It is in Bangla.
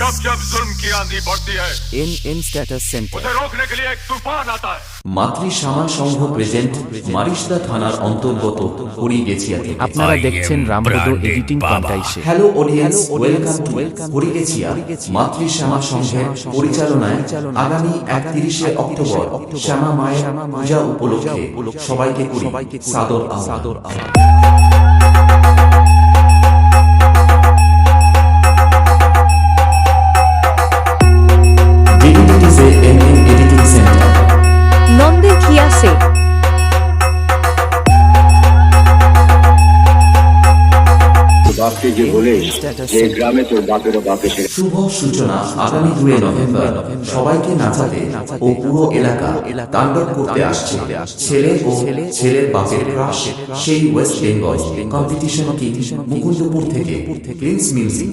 जब जब जुल्म की आंधी बढ़ती है एन स्टेटस सेंटर उसे रोकने के लिए एक तूफान आता है। মাতৃ শ্যামা সংঘ প্রেজেন্ট মারিশদা থানার অন্তর্গত হরিগেছিয়া থেকে। আপনারা দেখছেন রামপদ এডিটিং কন্টাইশে। Hello audience, welcome to Harigechhia মাতৃ শ্যামা সংঘের পরিচালনায় আগামী 31শে অক্টোবর শ্যামা মায়ের পূজা উপলক্ষে সবাইকে করি সাদর আহ্বান। নন্দের খিয়াসে বাপকে যে বলে যে গ্রামে তোর বাপেরও বাপ এসে। শুভ সূচনা আগামী 2 নভেম্বর সবাইকে নাচাতে ও পুরো এলাকা তাণ্ডব করতে আসছে ছেলে ও ছেলের বাপের ক্রাশ সেই ওয়েস্ট বেঙ্গল কম্পিটিশন কি মুকুন্দপুর থেকে প্রিন্স মিউজিক।